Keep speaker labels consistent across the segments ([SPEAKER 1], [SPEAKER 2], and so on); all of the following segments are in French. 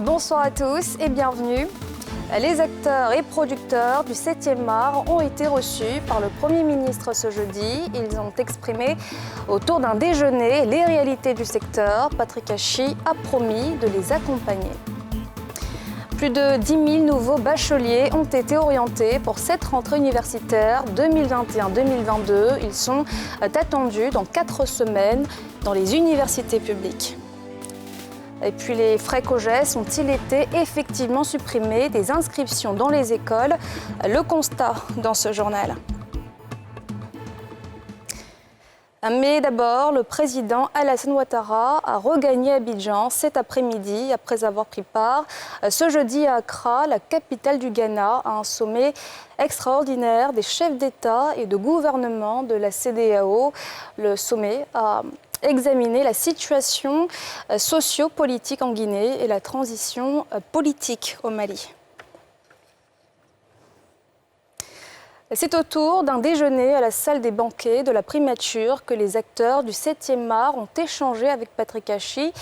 [SPEAKER 1] Bonsoir à tous et bienvenue. Les acteurs et producteurs du 7e art ont été reçus par le Premier ministre ce jeudi. Ils ont exprimé autour d'un déjeuner les réalités du secteur. Patrick Hachi a promis de les accompagner. Plus de 10 000 nouveaux bacheliers ont été orientés pour cette rentrée universitaire 2021-2022. Ils sont attendus dans 4 semaines dans les universités publiques. Et puis les frais COGES ont-ils été effectivement supprimés des inscriptions dans les écoles? Le constat dans ce journal. Mais d'abord, le président Alassane Ouattara a regagné Abidjan cet après-midi après avoir pris part ce jeudi à Accra, la capitale du Ghana, à un sommet extraordinaire des chefs d'État et de gouvernement de la CEDEAO. Le sommet a examiner la situation socio-politique en Guinée et la transition politique au Mali. C'est au tour d'un déjeuner à la salle des banquets de la primature que les acteurs du 7e art ont échangé avec Patrick Hachi.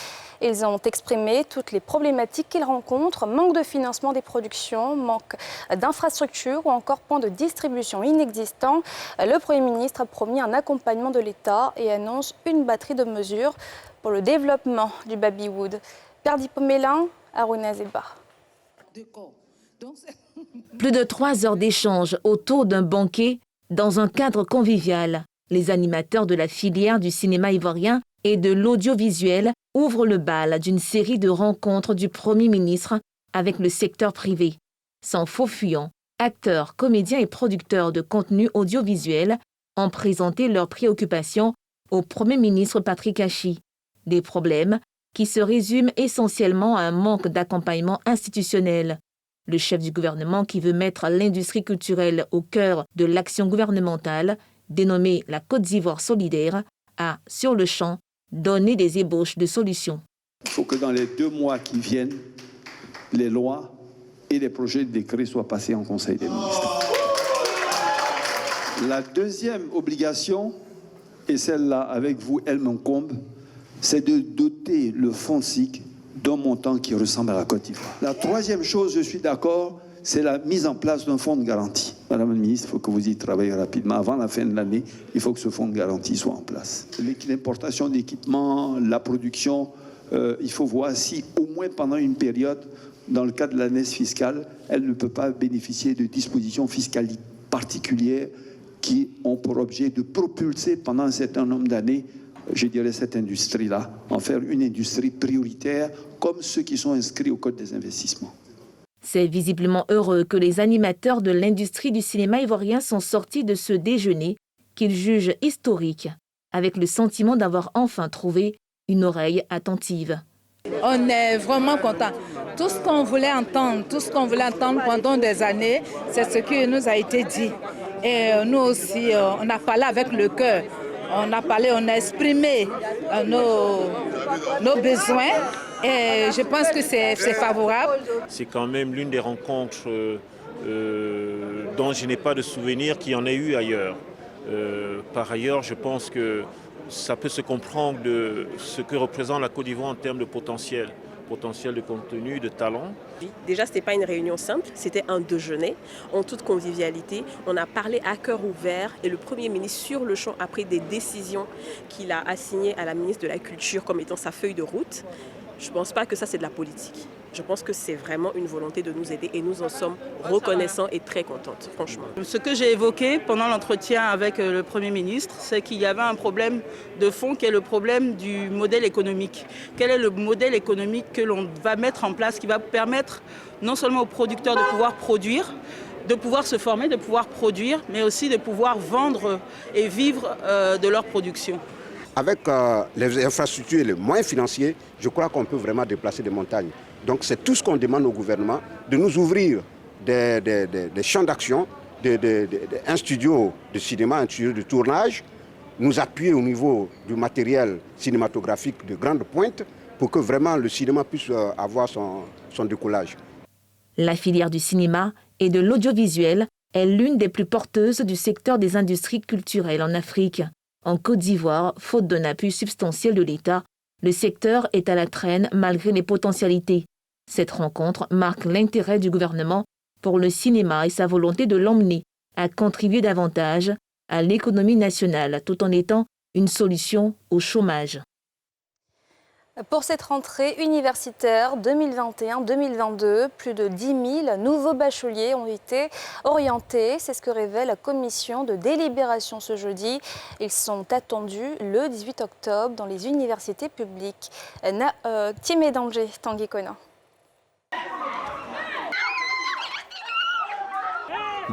[SPEAKER 1] Ils ont exprimé toutes les problématiques qu'ils rencontrent, manque de financement des productions, manque d'infrastructures ou encore points de distribution inexistants. Le Premier ministre a promis un accompagnement de l'État et annonce une batterie de mesures pour le développement du baby-wood. Pierre Dipomélin, Aruna Zeba.
[SPEAKER 2] Plus de 3 heures d'échange autour d'un banquet dans un cadre convivial. Les animateurs de la filière du cinéma ivoirien et de l'audiovisuel ouvrent le bal d'une série de rencontres du Premier ministre avec le secteur privé. Sans faux fuyants, acteurs, comédiens et producteurs de contenu audiovisuel ont présenté leurs préoccupations au Premier ministre Patrick Hachi. Des problèmes qui se résument essentiellement à un manque d'accompagnement institutionnel. Le chef du gouvernement, qui veut mettre l'industrie culturelle au cœur de l'action gouvernementale, dénommée la Côte d'Ivoire solidaire, a, sur le champ, donné des ébauches de solutions.
[SPEAKER 3] Il faut que dans les 2 mois qui viennent, les lois et les projets de décret soient passés en Conseil des ministres. La deuxième obligation, et celle-là avec vous, elle m'incombe, c'est de doter le fonds SIC d'un montant qui ressemble à la Côte d'Ivoire. La troisième chose, je suis d'accord, c'est la mise en place d'un fonds de garantie. Madame la ministre, il faut que vous y travaillez rapidement. Avant la fin de l'année, il faut que ce fonds de garantie soit en place. L'importation d'équipements, la production, il faut voir si au moins pendant une période, dans le cadre de l'année fiscale, elle ne peut pas bénéficier de dispositions fiscales particulières qui ont pour objet de propulser pendant un certain nombre d'années, je dirais, cette industrie-là, en faire une industrie prioritaire comme ceux qui sont inscrits au Code des investissements.
[SPEAKER 2] C'est visiblement heureux que les animateurs de l'industrie du cinéma ivoirien sont sortis de ce déjeuner qu'ils jugent historique, avec le sentiment d'avoir enfin trouvé une oreille attentive.
[SPEAKER 4] On est vraiment content. Tout ce qu'on voulait entendre, pendant des années, c'est ce qui nous a été dit. Et nous aussi, on a parlé avec le cœur. On a exprimé nos besoins et je pense que c'est favorable.
[SPEAKER 5] C'est quand même l'une des rencontres dont je n'ai pas de souvenir qu'il y en ait eu ailleurs. Par ailleurs, je pense que ça peut se comprendre de ce que représente la Côte d'Ivoire en termes de potentiel de contenu, de talent.
[SPEAKER 6] Déjà, ce n'était pas une réunion simple, c'était un déjeuner en toute convivialité. On a parlé à cœur ouvert et le Premier ministre, sur le champ, a pris des décisions qu'il a assignées à la ministre de la Culture comme étant sa feuille de route. Je ne pense pas que ça, c'est de la politique. Je pense que c'est vraiment une volonté de nous aider et nous en sommes reconnaissants et très contentes, franchement.
[SPEAKER 7] Ce que j'ai évoqué pendant l'entretien avec le Premier ministre, c'est qu'il y avait un problème de fond qui est le problème du modèle économique. Quel est le modèle économique que l'on va mettre en place qui va permettre non seulement aux producteurs de pouvoir produire, de pouvoir se former, de pouvoir produire, mais aussi de pouvoir vendre et vivre de leur production.
[SPEAKER 8] Avec les infrastructures et les moyens financiers, je crois qu'on peut vraiment déplacer des montagnes. Donc c'est tout ce qu'on demande au gouvernement, de nous ouvrir des champs d'action, un studio de cinéma, un studio de tournage, nous appuyer au niveau du matériel cinématographique de grande pointe pour que vraiment le cinéma puisse avoir son décollage.
[SPEAKER 2] La filière du cinéma et de l'audiovisuel est l'une des plus porteuses du secteur des industries culturelles en Afrique. En Côte d'Ivoire, faute d'un appui substantiel de l'État, le secteur est à la traîne malgré les potentialités. Cette rencontre marque l'intérêt du gouvernement pour le cinéma et sa volonté de l'emmener à contribuer davantage à l'économie nationale tout en étant une solution au chômage.
[SPEAKER 1] Pour cette rentrée universitaire 2021-2022, plus de 10 000 nouveaux bacheliers ont été orientés. C'est ce que révèle la commission de délibération ce jeudi. Ils sont attendus le 18 octobre dans les universités publiques. Timé Danger, Tanguy Kona.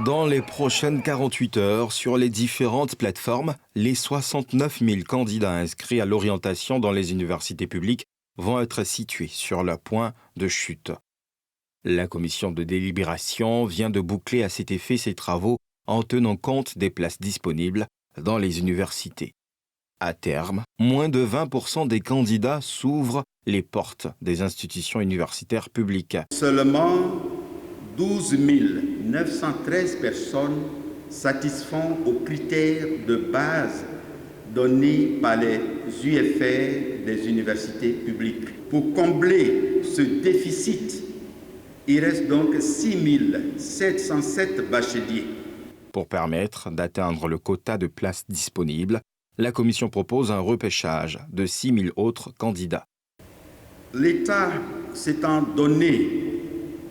[SPEAKER 9] Dans les prochaines 48 heures, sur les différentes plateformes, les 69 000 candidats inscrits à l'orientation dans les universités publiques vont être situés sur leur point de chute. La commission de délibération vient de boucler à cet effet ses travaux en tenant compte des places disponibles dans les universités. À terme, moins de 20% des candidats s'ouvrent les portes des institutions universitaires publiques.
[SPEAKER 10] Seulement 12 913 personnes satisfont aux critères de base donnés par les UFR des universités publiques. Pour combler ce déficit, il reste donc 6 707 bacheliers.
[SPEAKER 9] Pour permettre d'atteindre le quota de places disponibles, la Commission propose un repêchage de 6 000 autres candidats.
[SPEAKER 10] L'État s'étant donné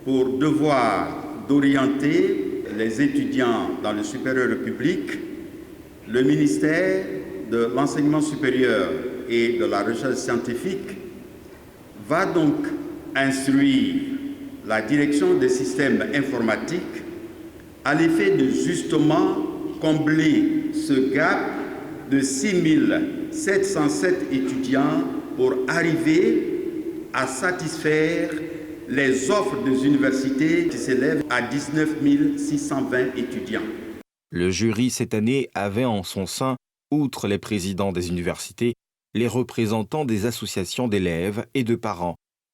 [SPEAKER 10] pour devoir d'orienter les étudiants dans le supérieur public, le ministère de l'Enseignement supérieur et de la Recherche scientifique va donc instruire la direction des systèmes informatiques à l'effet de justement combler ce gap de 6 707 étudiants pour arriver à satisfaire les offres des universités qui s'élèvent à 19 620 étudiants.
[SPEAKER 9] Le jury cette année avait en son sein, outre les présidents des universités, les représentants des associations d'élèves et de parents.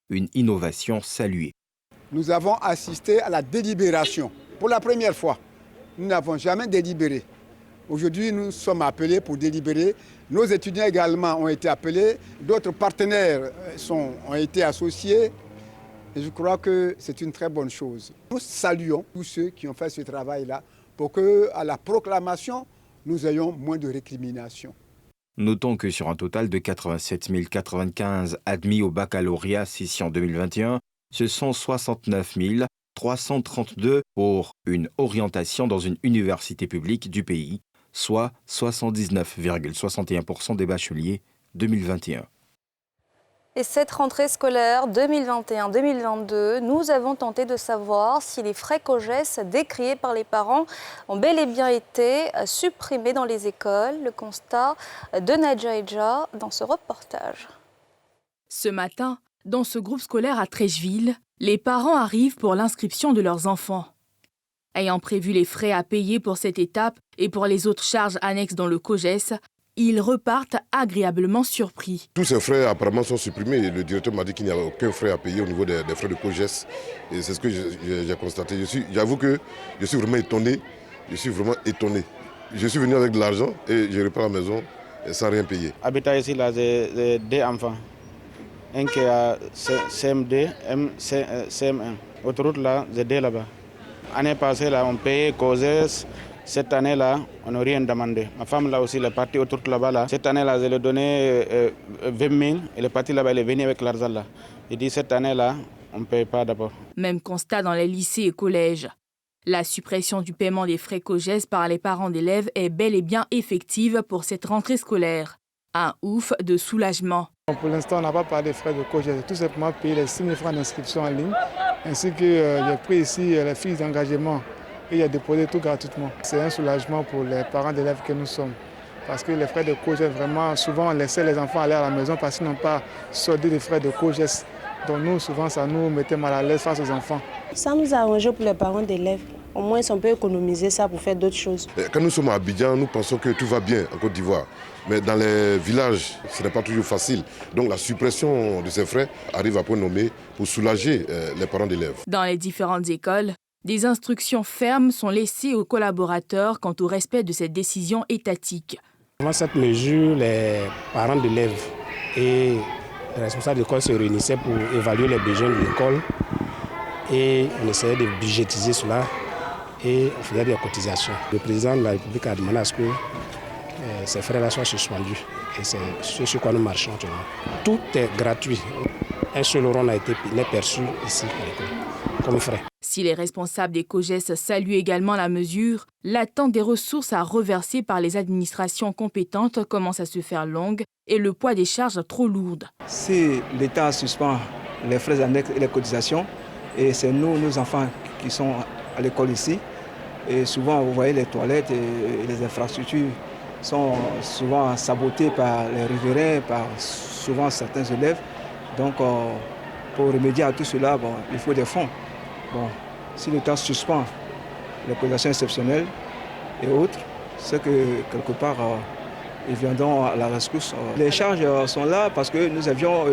[SPEAKER 9] Une innovation saluée.
[SPEAKER 11] Nous avons assisté à la délibération. Pour la première fois, nous n'avons jamais délibéré. Aujourd'hui, nous sommes appelés pour délibérer. Nos étudiants également ont été appelés. D'autres partenaires ont été associés. Et je crois que c'est une très bonne chose. Nous saluons tous ceux qui ont fait ce travail-là pour qu'à la proclamation, nous ayons moins de récriminations.
[SPEAKER 9] Notons que sur un total de 87 095 admis au baccalauréat session 2021, ce sont 69 332 pour une orientation dans une université publique du pays, soit 79,61% des bacheliers 2021.
[SPEAKER 1] Et cette rentrée scolaire 2021-2022, nous avons tenté de savoir si les frais COJES décriés par les parents ont bel et bien été supprimés dans les écoles. Le constat de Nadja Edja dans ce reportage.
[SPEAKER 12] Ce matin, dans ce groupe scolaire à Trècheville, les parents arrivent pour l'inscription de leurs enfants. Ayant prévu les frais à payer pour cette étape et pour les autres charges annexes dans le COJES, ils repartent agréablement surpris.
[SPEAKER 13] Tous ces frais apparemment sont supprimés. Le directeur m'a dit qu'il n'y avait aucun frais à payer au niveau des frais de COJES. Et c'est ce que j'ai constaté. J'avoue que je suis vraiment étonné. Je suis venu avec de l'argent et je repars à la maison sans rien payer.
[SPEAKER 14] Habitant ici, là, j'ai 2 enfants. Un qui a CM2, CM1. Autoroute, là, j'ai 2 là-bas. L'année passée, là, on payait COJES. Cette année-là, on n'a rien demandé. Ma femme, là aussi, elle est partie autour de là-bas. Là. Cette année-là, je lui ai donné 20 000. Elle est partie là-bas, elle est venue avec l'argent là. Il dit, cette année-là, on ne paye pas d'abord.
[SPEAKER 12] Même constat dans les lycées et collèges. La suppression du paiement des frais COJES par les parents d'élèves est bel et bien effective pour cette rentrée scolaire. Un ouf de soulagement.
[SPEAKER 15] Pour l'instant, on n'a pas parlé des frais de COJES. J'ai tout simplement payé les 6 000 francs d'inscription en ligne, ainsi que j'ai pris ici les fiches d'engagement. Et il a déposé tout gratuitement. C'est un soulagement pour les parents d'élèves que nous sommes. Parce que les frais de COJES, vraiment, souvent on laissait les enfants aller à la maison parce qu'ils n'ont pas soldé les frais de COJES. Donc nous, souvent, ça nous mettait mal à l'aise face aux enfants.
[SPEAKER 16] Ça nous a arrangé pour les parents d'élèves. Au moins, on peut économiser ça pour faire d'autres choses.
[SPEAKER 13] Quand nous sommes à Abidjan, nous pensons que tout va bien en Côte d'Ivoire. Mais dans les villages, ce n'est pas toujours facile. Donc la suppression de ces frais arrive à point nommé pour soulager les parents d'élèves.
[SPEAKER 12] Dans les différentes écoles, des instructions fermes sont laissées aux collaborateurs quant au respect de cette décision étatique.
[SPEAKER 17] Avant cette mesure, les parents d'élèves et Les responsables d'école se réunissaient pour évaluer les besoins de l'école et on essayait de budgétiser cela et on faisait des cotisations. Le président de la République a demandé à ce que ces frais-là soient suspendus et c'est ce sur quoi nous marchons actuellement. Tout est gratuit. Un seul euro n'est perçu ici à l'école comme frais.
[SPEAKER 12] Si les responsables des COJES saluent également la mesure, l'attente des ressources à reverser par les administrations compétentes commence à se faire longue et le poids des charges trop lourdes.
[SPEAKER 18] Si l'État suspend les frais annexes et les cotisations, et c'est nous, nos enfants qui sont à l'école ici, et souvent vous voyez les toilettes et les infrastructures sont souvent sabotées par les riverains, par souvent certains élèves. Donc pour remédier à tout cela, il faut des fonds. Si l'État suspend les cotisations exceptionnelles et autres, c'est que quelque part, ils viendront à la rescousse. Les charges sont là parce que nous avions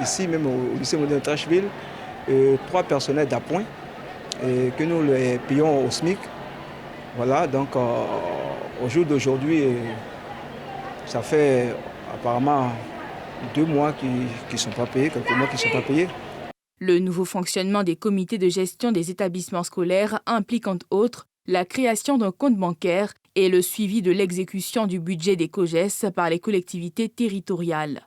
[SPEAKER 18] ici, même au lycée moderne de Trècheville, 3 personnels d'appoint et que nous les payons au SMIC. Voilà, donc au jour d'aujourd'hui, ça fait apparemment 2 mois qui ne sont pas payés, quelques mois qui ne sont pas payés.
[SPEAKER 12] Le nouveau fonctionnement des comités de gestion des établissements scolaires implique entre autres la création d'un compte bancaire et le suivi de l'exécution du budget des COJES par les collectivités territoriales.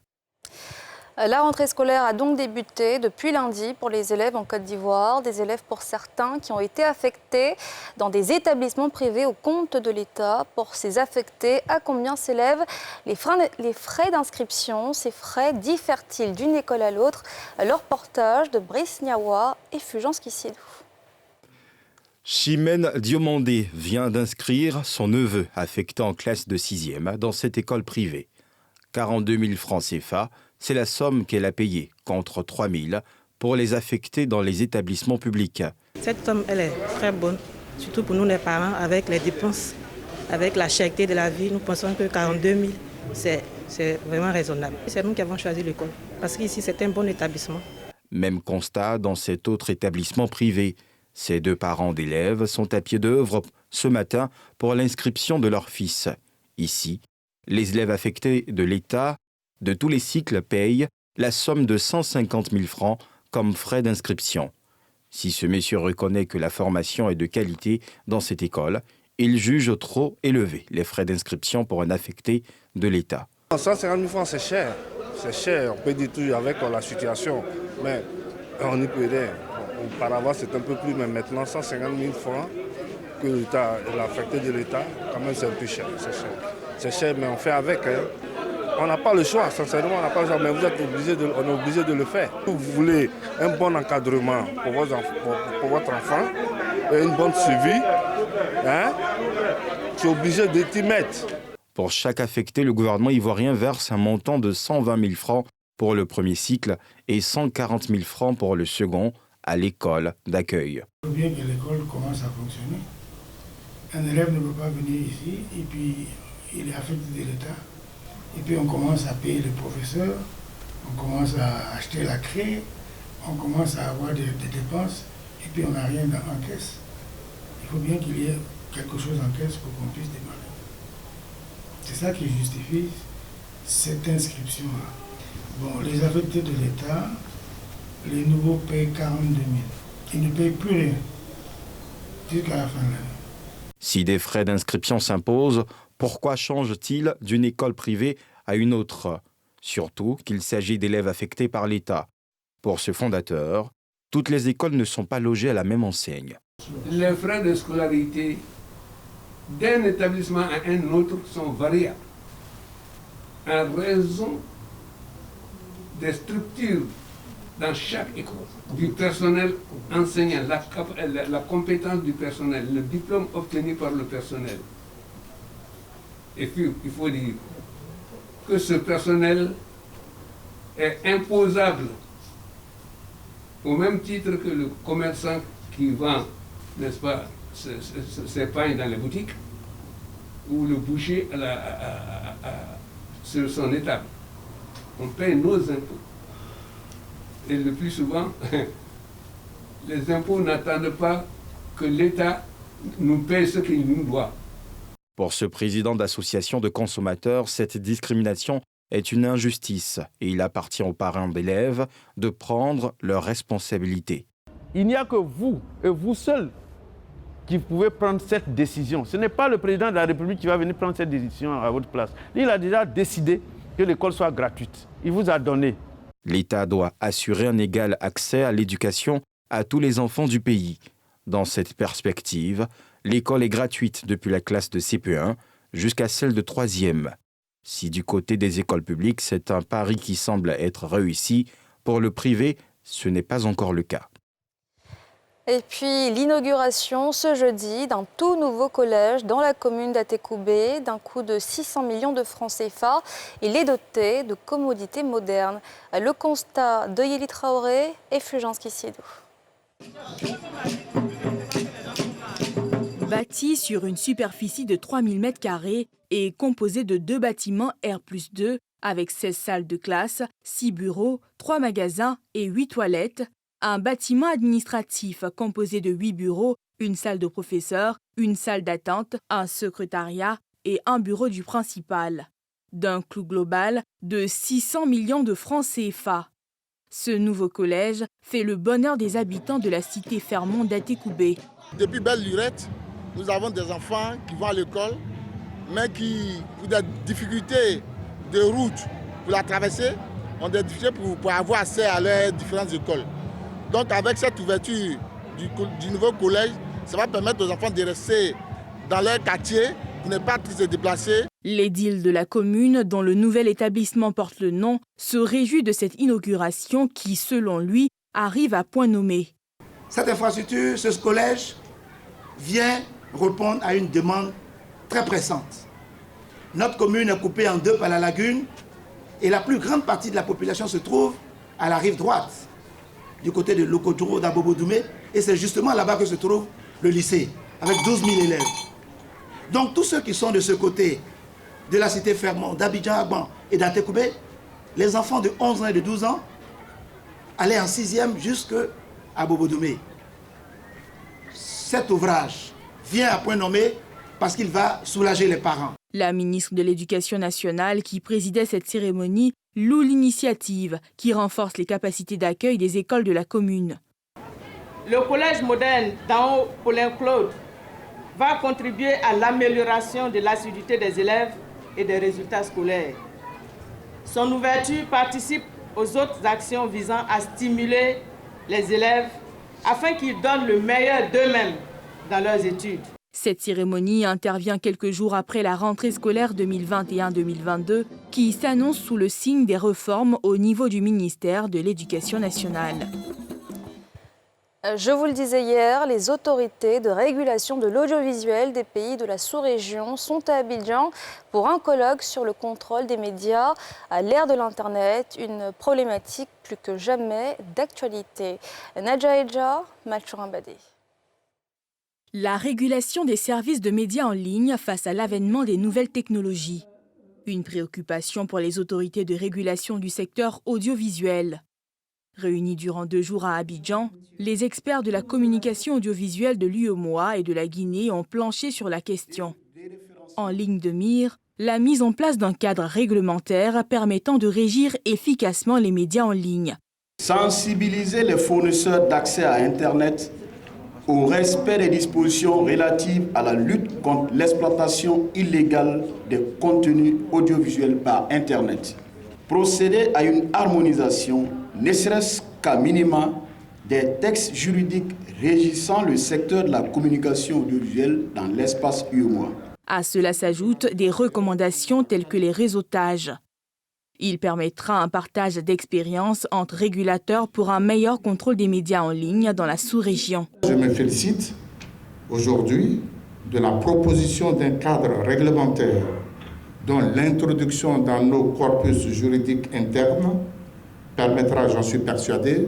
[SPEAKER 1] La rentrée scolaire a donc débuté depuis lundi pour les élèves en Côte d'Ivoire. Des élèves pour certains qui ont été affectés dans des établissements privés au compte de l'État. Pour ces affectés, à combien s'élèvent les frais d'inscription? Ces frais diffèrent-ils d'une école à l'autre? Le reportage de Brice Niawa et Fulgence Kissidou.
[SPEAKER 9] Chimène Diomandé vient d'inscrire son neveu affecté en classe de 6e dans cette école privée. 42 000 francs CFA, c'est la somme qu'elle a payée, contre 3 000 pour les affecter dans les établissements publics.
[SPEAKER 19] Cette somme, elle est très bonne, surtout pour nous les parents, avec les dépenses, avec la cherté de la vie. Nous pensons que 42 000, c'est vraiment raisonnable. C'est nous qui avons choisi l'école, parce qu'ici, c'est un bon établissement.
[SPEAKER 9] Même constat dans cet autre établissement privé. Ces 2 parents d'élèves sont à pied d'œuvre ce matin pour l'inscription de leur fils. Ici, les élèves affectés de l'État de tous les cycles payent la somme de 150 000 francs comme frais d'inscription. Si ce monsieur reconnaît que la formation est de qualité dans cette école, il juge trop élevé les frais d'inscription pour un affecté de l'État.
[SPEAKER 20] 150 000 francs, c'est cher. C'est cher, on peut dire tout avec la situation, mais on n'y peut rien. Auparavant, c'est un peu plus, mais maintenant, 150 000 francs que l'État, l'affecté de l'État, quand même, c'est un peu cher. C'est cher, mais on fait avec. On n'a pas le choix, sincèrement, on n'a pas le choix, mais vous êtes on est obligé de le faire. Vous voulez un bon encadrement pour votre enfant, et une bonne suivi, tu es obligé de t'y mettre.
[SPEAKER 9] Pour chaque affecté, le gouvernement ivoirien verse un montant de 120 000 francs pour le premier cycle et 140 000 francs pour le second à l'école d'accueil.
[SPEAKER 21] Il faut bien que l'école commence à fonctionner. Un élève ne peut pas venir ici et puis il est affecté de l'État. Et puis on commence à payer les professeurs, on commence à acheter la craie, on commence à avoir des dépenses et puis on n'a rien en caisse. Il faut bien qu'il y ait quelque chose en caisse pour qu'on puisse démarrer. C'est ça qui justifie cette inscription-là. Bon, les affectés de l'État, les nouveaux payent 42 000. Ils ne payent plus rien jusqu'à la fin de l'année.
[SPEAKER 9] Si des frais d'inscription s'imposent, pourquoi change-t-il d'une école privée à une autre? Surtout qu'il s'agit d'élèves affectés par l'État. Pour ce fondateur, toutes les écoles ne sont pas logées à la même enseigne.
[SPEAKER 22] Les frais de scolarité d'un établissement à un autre sont variables en raison des structures dans chaque école, du personnel enseignant, la compétence du personnel, le diplôme obtenu par le personnel. Et puis, il faut dire que ce personnel est imposable au même titre que le commerçant qui vend, n'est-ce pas, ses pains dans les boutiques, ou le boucher sur son étable. On paye nos impôts. Et le plus souvent, les impôts n'attendent pas que l'État nous paye ce qu'il nous doit.
[SPEAKER 9] Pour ce président d'association de consommateurs, cette discrimination est une injustice et il appartient aux parents d'élèves de prendre leurs responsabilités.
[SPEAKER 3] Il n'y a que vous et vous seul qui pouvez prendre cette décision. Ce n'est pas le président de la République qui va venir prendre cette décision à votre place. Il a déjà décidé que l'école soit gratuite. Il vous a donné.
[SPEAKER 9] L'État doit assurer un égal accès à l'éducation à tous les enfants du pays. Dans cette perspective, l'école est gratuite depuis la classe de CP1 jusqu'à celle de 3e. Si du côté des écoles publiques, c'est un pari qui semble être réussi, pour le privé, ce n'est pas encore le cas.
[SPEAKER 1] Et puis l'inauguration ce jeudi d'un tout nouveau collège dans la commune d'Atekoubé, d'un coût de 600 millions de francs CFA. Il est doté de commodités modernes. Le constat de Yeli Traoré et Fulgence Kissidou.
[SPEAKER 12] Bâti sur une superficie de 3000 m² et composé de 2 bâtiments R+2 avec 16 salles de classe, 6 bureaux, 3 magasins et 8 toilettes, un bâtiment administratif composé de 8 bureaux, une salle de professeur, une salle d'attente, un secrétariat et un bureau du principal. D'un coût global de 600 millions de francs CFA. Ce nouveau collège fait le bonheur des habitants de la cité Fermont d'Atekoubé.
[SPEAKER 4] Depuis belle lurette, nous avons des enfants qui vont à l'école, mais qui, pour des difficultés de route, pour la traverser, ont des difficultés pour avoir accès à leurs différentes écoles. Donc avec cette ouverture du nouveau collège, ça va permettre aux enfants de rester dans leur quartier, pour ne pas se déplacer.
[SPEAKER 12] L'édile de la commune, dont le nouvel établissement porte le nom, se réjouit de cette inauguration qui, selon lui, arrive à point nommé.
[SPEAKER 23] Cette infrastructure, ce collège, vient répondre à une demande très pressante. Notre commune est coupée en deux par la lagune et la plus grande partie de la population se trouve à la rive droite, du côté de Lokodjouro d'Abobo-Doumé, et c'est justement là-bas que se trouve le lycée, avec 12 000 élèves. Donc tous ceux qui sont de ce côté, de la cité Fermont, d'Abidjan-Agban et d'Atekoubé, les enfants de 11 ans et de 12 ans, allaient en 6e jusqu'à Bobo-Doumé. Cet ouvrage vient à point nommé parce qu'il va soulager les parents.
[SPEAKER 12] La ministre de l'Éducation nationale qui présidait cette cérémonie loue l'initiative qui renforce les capacités d'accueil des écoles de la commune.
[SPEAKER 7] Le collège moderne d'An Paulin-Claude va contribuer à l'amélioration de l'assiduité des élèves et des résultats scolaires. Son ouverture participe aux autres actions visant à stimuler les élèves afin qu'ils donnent le meilleur d'eux-mêmes dans leurs études.
[SPEAKER 12] Cette cérémonie intervient quelques jours après la rentrée scolaire 2021-2022 qui s'annonce sous le signe des réformes au niveau du ministère de l'Éducation nationale.
[SPEAKER 1] Je vous le disais hier, les autorités de régulation de l'audiovisuel des pays de la sous-région sont à Abidjan pour un colloque sur le contrôle des médias à l'ère de l'Internet, une problématique plus que jamais d'actualité. Nadja Edja, Malchourin Badé.
[SPEAKER 12] La régulation des services de médias en ligne face à l'avènement des nouvelles technologies. Une préoccupation pour les autorités de régulation du secteur audiovisuel. Réunis durant 2 jours à Abidjan, les experts de la communication audiovisuelle de l'UEMOA et de la Guinée ont planché sur la question. En ligne de mire, la mise en place d'un cadre réglementaire permettant de régir efficacement les médias en ligne.
[SPEAKER 24] Sensibiliser les fournisseurs d'accès à Internet au respect des dispositions relatives à la lutte contre l'exploitation illégale des contenus audiovisuels par Internet. Procéder à une harmonisation, ne serait-ce qu'à minima, des textes juridiques régissant le secteur de la communication audiovisuelle dans l'espace UEMOA.
[SPEAKER 12] À cela s'ajoutent des recommandations telles que les réseautages. Il permettra un partage d'expériences entre régulateurs pour un meilleur contrôle des médias en ligne dans la sous-région.
[SPEAKER 25] Je me félicite aujourd'hui de la proposition d'un cadre réglementaire dont l'introduction dans nos corpus juridiques internes permettra, j'en suis persuadé,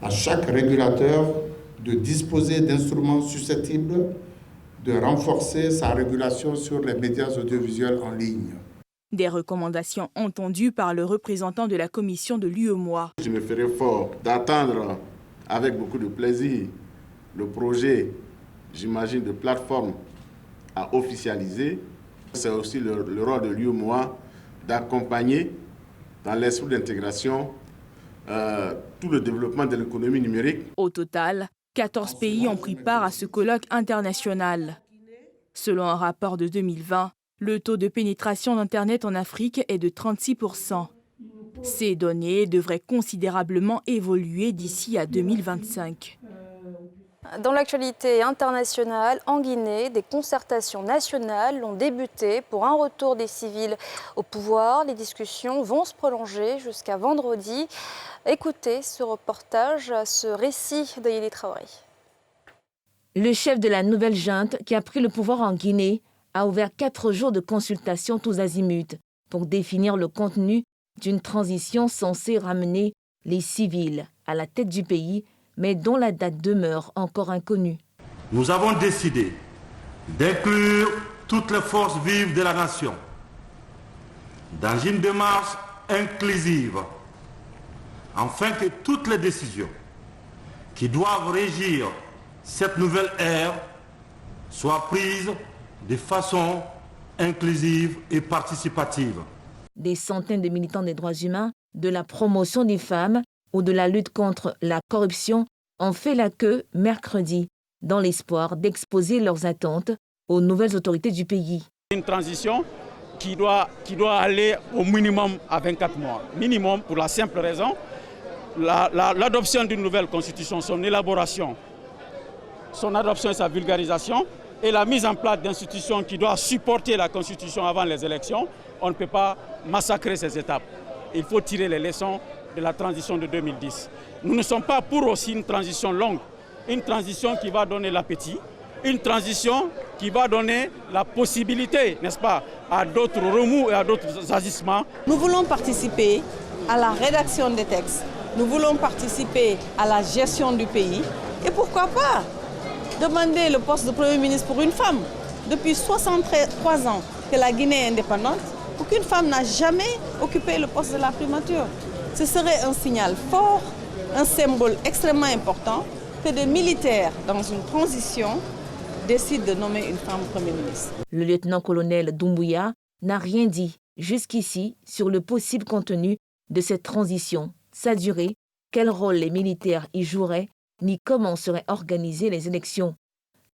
[SPEAKER 25] à chaque régulateur de disposer d'instruments susceptibles de renforcer sa régulation sur les médias audiovisuels en ligne.
[SPEAKER 12] Des recommandations entendues par le représentant de la commission de l'UEMOA.
[SPEAKER 24] Je me ferai fort d'attendre avec beaucoup de plaisir le projet, j'imagine, de plateforme à officialiser. C'est aussi le rôle de l'UEMOA d'accompagner
[SPEAKER 13] dans l'esprit d'intégration, tout le développement de l'économie numérique.
[SPEAKER 12] Au total, 14 pays ont pris part à ce colloque international. Selon un rapport de 2020, le taux de pénétration d'Internet en Afrique est de 36%. Ces données devraient considérablement évoluer d'ici à 2025.
[SPEAKER 1] Dans l'actualité internationale, en Guinée, des concertations nationales ont débuté pour un retour des civils au pouvoir. Les discussions vont se prolonger jusqu'à vendredi. Écoutez ce reportage, ce récit de Yéli Traoré.
[SPEAKER 2] Le chef de la nouvelle junte qui a pris le pouvoir en Guinée a ouvert 4 jours de consultation tous azimuts pour définir le contenu d'une transition censée ramener les civils à la tête du pays, mais dont la date demeure encore inconnue.
[SPEAKER 5] Nous avons décidé d'inclure toutes les forces vives de la nation dans une démarche inclusive, afin que toutes les décisions qui doivent régir cette nouvelle ère soient prises de façon inclusive et participative.
[SPEAKER 2] Des centaines de militants des droits humains, de la promotion des femmes ou de la lutte contre la corruption ont fait la queue mercredi dans l'espoir d'exposer leurs attentes aux nouvelles autorités du pays.
[SPEAKER 6] Une transition qui doit aller au minimum à 24 mois. Minimum pour la simple raison, l'adoption d'une nouvelle constitution, son élaboration, son adoption et sa vulgarisation, et la mise en place d'institutions qui doivent supporter la constitution avant les élections. On ne peut pas massacrer ces étapes. Il faut tirer les leçons de la transition de 2010. Nous ne sommes pas pour aussi une transition longue, une transition qui va donner l'appétit, une transition qui va donner la possibilité, n'est-ce pas, à d'autres remous et à d'autres agissements.
[SPEAKER 8] Nous voulons participer à la rédaction des textes, nous voulons participer à la gestion du pays et pourquoi pas demander le poste de Premier ministre pour une femme. Depuis 63 ans que la Guinée est indépendante, aucune femme n'a jamais occupé le poste de la primature. Ce serait un signal fort, un symbole extrêmement important que des militaires dans une transition décident de nommer une femme Premier ministre.
[SPEAKER 2] Le lieutenant-colonel Doumbouya n'a rien dit jusqu'ici sur le possible contenu de cette transition, sa durée, quel rôle les militaires y joueraient, ni comment seraient organisées les élections.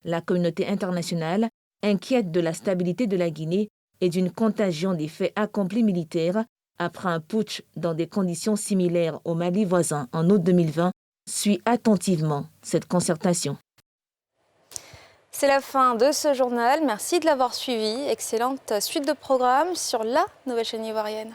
[SPEAKER 2] La communauté internationale, inquiète de la stabilité de la Guinée et d'une contagion des faits accomplis militaires après un putsch dans des conditions similaires au Mali voisin en août 2020, suit attentivement cette concertation.
[SPEAKER 1] C'est la fin de ce journal. Merci de l'avoir suivi. Excellente suite de programmes sur la nouvelle chaîne ivoirienne.